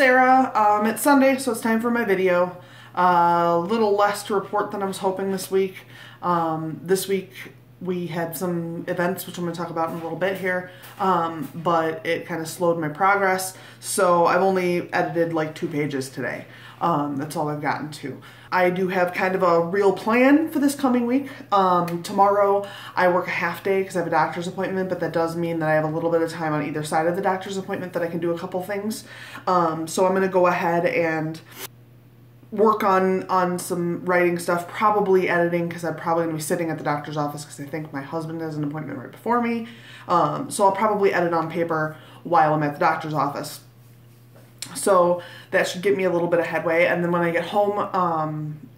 Sarah. It's Sunday, so it's time for my video. A little less to report than I was hoping this week. This week we had some events, which I'm going to talk about in a little bit here, but it kind of slowed my progress, so I've only edited like 2 pages today. That's all I've gotten to. I do have kind of a real plan for this coming week. Tomorrow I work a half day because I have a doctor's appointment, but that does mean that I have a little bit of time on either side of the doctor's appointment that I can do a couple things. So I'm going to go ahead and work on some writing stuff, probably editing, because I'm probably going to be sitting at the doctor's office because I think my husband has an appointment right before me. So I'll probably edit on paper while I'm at the doctor's office. So that should get me a little bit of headway, and then when I get home,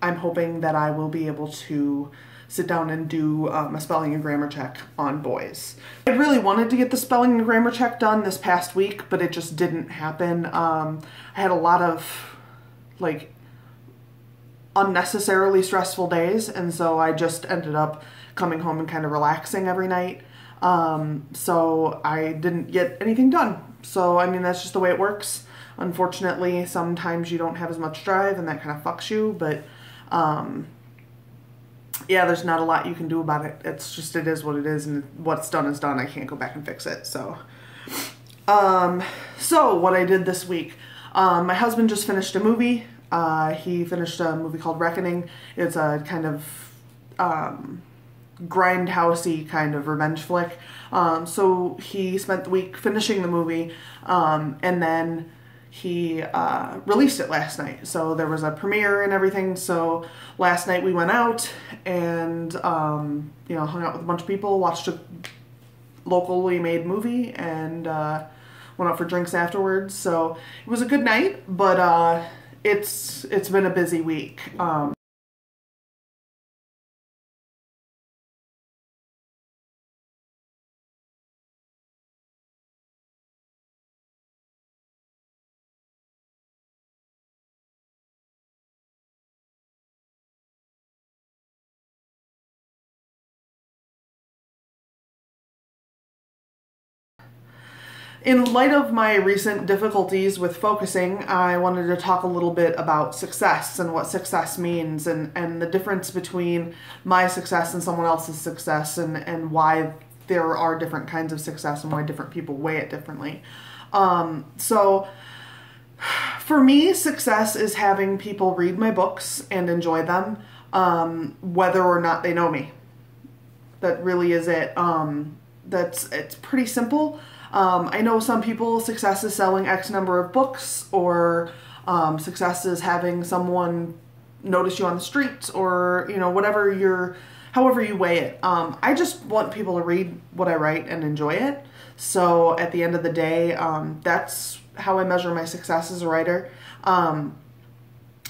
I'm hoping that I will be able to sit down and do a spelling and grammar check on boys. I really wanted to get the spelling and grammar check done this past week, but it just didn't happen. I had a lot of like unnecessarily stressful days, and so I just ended up coming home and kind of relaxing every night. So I didn't get anything done. So I mean, that's just the way it works. Unfortunately, sometimes you don't have as much drive and that kind of fucks you, but yeah, there's not a lot you can do about it. It's just, it is what it is, and what's done is done. I can't go back and fix it. So so what I did this week, my husband just finished a movie. He finished a movie called Reckoning. It's a kind of grindhousey kind of revenge flick. So he spent the week finishing the movie, and then he released it last night. So there was a premiere and everything. So last night we went out and you know, hung out with a bunch of people, watched a locally made movie, and went out for drinks afterwards. So it was a good night, but it's been a busy week. In light of my recent difficulties with focusing, I wanted to talk a little bit about success and what success means, and the difference between my success and someone else's success, and why there are different kinds of success and why different people weigh it differently. So for me, success is having people read my books and enjoy them, whether or not they know me. That really is it. It's pretty simple. I know some people, success is selling X number of books, or success is having someone notice you on the street, or, you know, whatever however you weigh it. I just want people to read what I write and enjoy it. So at the end of the day, that's how I measure my success as a writer.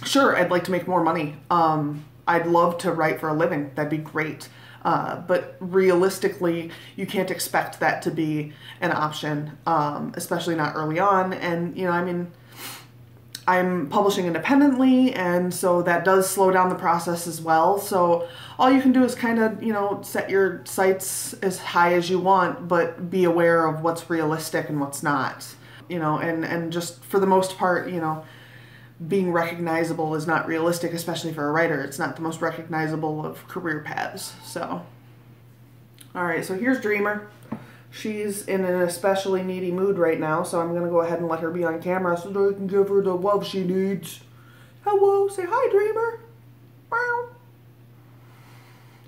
Sure, I'd like to make more money. I'd love to write for a living. That'd be great. But realistically, you can't expect that to be an option, especially not early on. And, you know, I mean, I'm publishing independently, and so that does slow down the process as well. So all you can do is kind of, you know, set your sights as high as you want, but be aware of what's realistic and what's not, you know, and just for the most part, you know, being recognizable is not realistic, especially for a writer. It's not the most recognizable of career paths. So, all right, so here's Dreamer. She's in an especially needy mood right now, so I'm going to go ahead and let her be on camera so that I can give her the love she needs. Hello, say hi, Dreamer. Meow.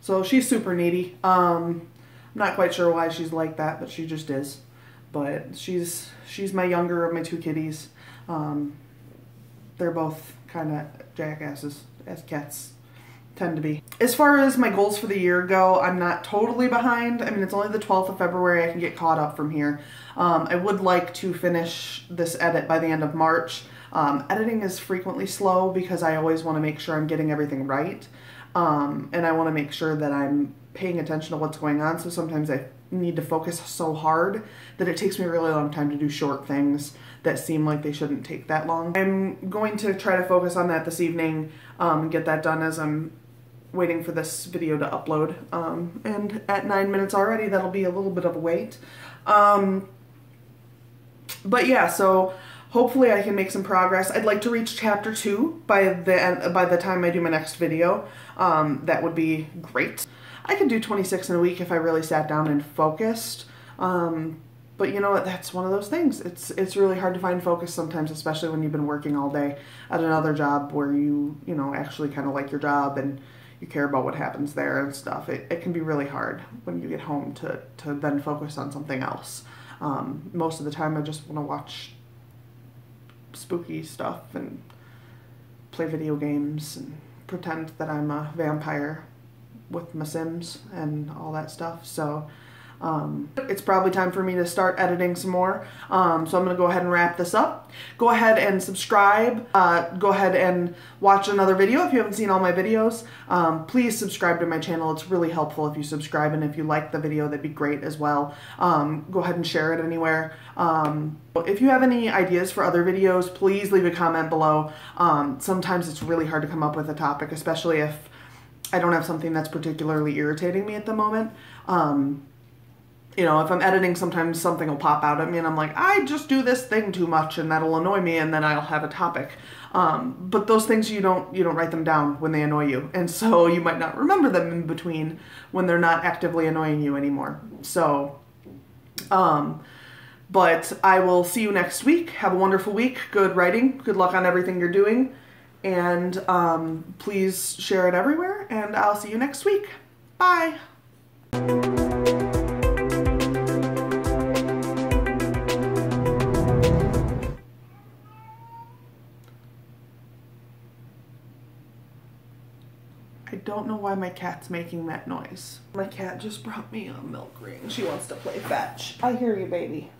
So she's super needy. I'm not quite sure why she's like that, but she just is. But she's my younger of my 2 kitties. They're both kind of jackasses, as cats tend to be. As far as my goals for the year go, I'm not totally behind. I mean, it's only the 12th of February. I can get caught up from here. I would like to finish this edit by the end of March. Editing is frequently slow because I always want to make sure I'm getting everything right. And I want to make sure that I'm paying attention to what's going on. So sometimes I need to focus so hard that it takes me a really long time to do short things that seem like they shouldn't take that long. I'm going to try to focus on that this evening and get that done as I'm waiting for this video to upload. And at 9 minutes already, that'll be a little bit of a wait. But yeah, so hopefully I can make some progress. I'd like to reach chapter 2 by the time I do my next video. That would be great. I could do 26 in a week if I really sat down and focused. But you know what, that's one of those things. It's really hard to find focus sometimes, especially when you've been working all day at another job where you know, actually kind of like your job and you care about what happens there and stuff. It can be really hard when you get home to then focus on something else. Most of the time I just want to watch spooky stuff and play video games and pretend that I'm a vampire with my Sims and all that stuff. So it's probably time for me to start editing some more. So I'm going to go ahead and wrap this up. Go ahead and subscribe. Go ahead and watch another video if you haven't seen all my videos. Please subscribe to my channel. It's really helpful if you subscribe, and if you like the video, that'd be great as well. Go ahead and share it anywhere. If you have any ideas for other videos, please leave a comment below. Sometimes it's really hard to come up with a topic, especially if I don't have something that's particularly irritating me at the moment. You know, if I'm editing, sometimes something will pop out at me and I'm like, I just do this thing too much and that'll annoy me, and then I'll have a topic. But those things, you don't write them down when they annoy you. And so you might not remember them in between when they're not actively annoying you anymore. So, but I will see you next week. Have a wonderful week. Good writing. Good luck on everything you're doing. And please share it everywhere. And I'll see you next week. Bye. I don't know why my cat's making that noise. My cat just brought me a milk ring. She wants to play fetch. I hear you, baby.